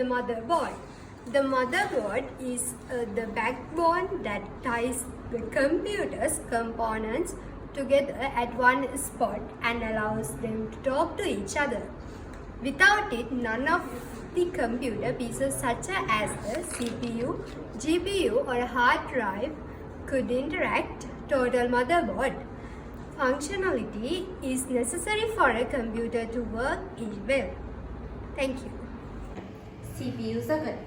the motherboard. The motherboard is the backbone that ties the computer's components together at one spot and allows them to talk to each other. Without it, none of the computer pieces such as the CPU, GPU or a hard drive could interact. Total motherboard functionality is necessary for a computer to work well. Thank you. CPU circuit.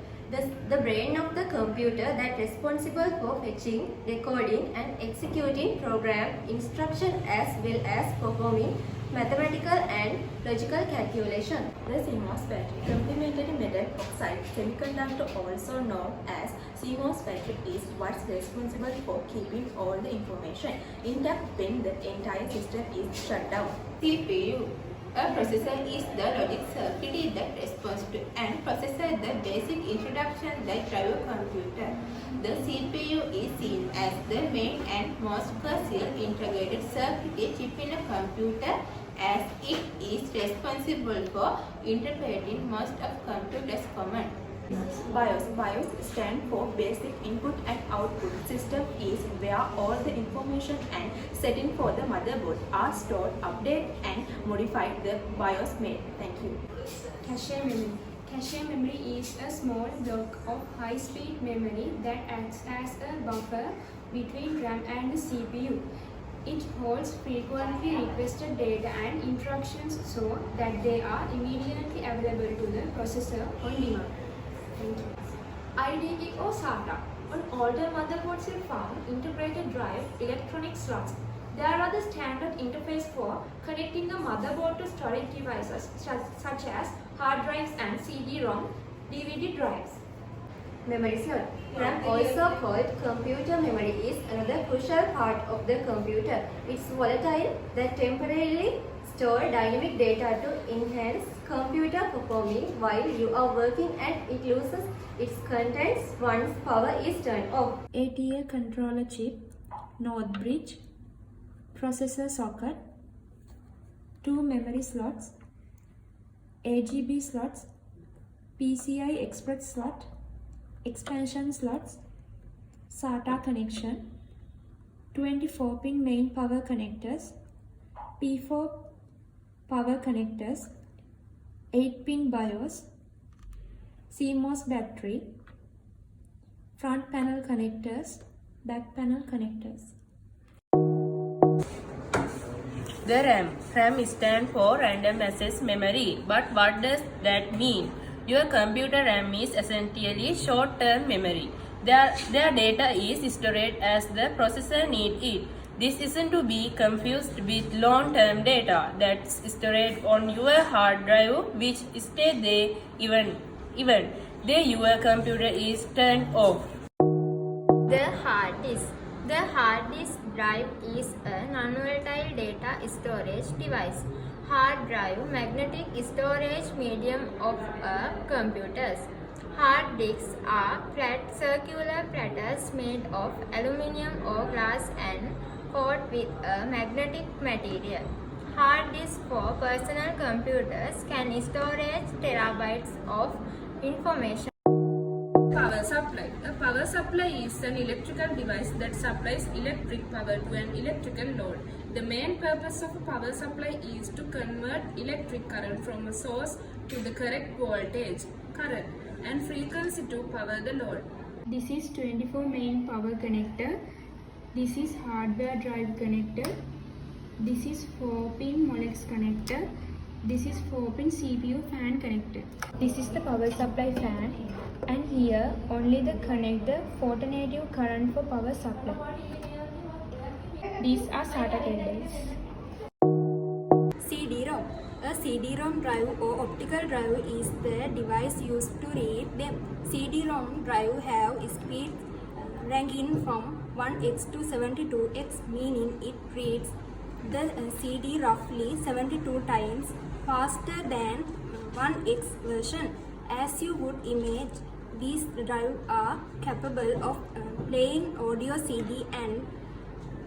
The brain of the computer that responsible for fetching, decoding and executing program instruction as well as performing mathematical and logical calculation. The CMOS battery, complementary metal oxide semiconductor, also known as CMOS battery, is what's responsible for keeping all the information intact when the entire system is shut down. CPU. A processor is the logic circuit that responds to and processes the basic instructions that drive a computer. The CPU is seen as the main and most versatile integrated circuit chip in a computer, as it is responsible for interpreting most of computer's commands. BIOS stand for Basic Input and Output System, is where all the information and setting for the motherboard are stored, updated and modified the BIOS made. Thank you. Cache memory. Cache memory is a small block of high-speed memory that acts as a buffer between RAM and the CPU. It holds frequently requested data and instructions so that they are immediately available to the processor on demand. IDE or SATA. On older motherboards you found integrated drive electronic slots. There are the standard interface for connecting the motherboard to storage devices such as hard drives and CD-ROM, DVD drives. Memory slot. RAM, also called computer memory, is another crucial part of the computer. It's volatile that temporarily store dynamic data to enhance computer performing while you are working, and it loses its contents once power is turned off. ATA controller chip, North bridge, processor socket, 2 memory slots, AGB slots, PCI Express slot, expansion slots, SATA connection, 24-pin main power connectors, P4 power connectors, 8-pin BIOS, CMOS battery, front panel connectors, back panel connectors. The RAM. RAM stands for Random Access Memory. But what does that mean? Your computer RAM is essentially short-term memory. Their data is stored as the processor needs it. This isn't to be confused with long-term data that's stored on your hard drive, which stays there even your computer is turned off. The hard disk. The hard disk drive is a non-volatile data storage device. Hard drive, magnetic storage medium of a computer's. Hard disks are flat circular platters made of aluminum or glass and coated with a magnetic material. Hard disks for personal computers can store terabytes of information. Power supply. A power supply is an electrical device that supplies electric power to an electrical load. The main purpose of a power supply is to convert electric current from a source to the correct voltage, current, and frequency to power the load. This is 24 main power connector. This is hardware drive connector. This is 4-pin Molex connector. This is 4-pin CPU fan connector. This is the power supply fan, and here only the connect the alternative current for power supply. These are SATA cables. CD-ROM. A CD-ROM drive or optical drive is the device used to read them. CD-ROM drive have speed ranging from 1x to 72x, meaning it reads the CD roughly 72 times faster than 1x version. As you would imagine, these drives are capable of playing audio CD and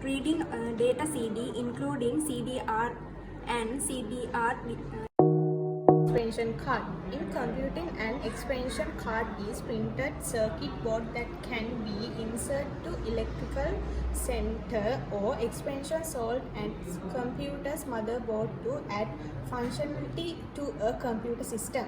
reading data CD, including CDR and CDR. expansion card. In computing, an expansion card is printed circuit board that can be inserted to electrical center or expansion sold and computer's motherboard to add functionality to a computer system.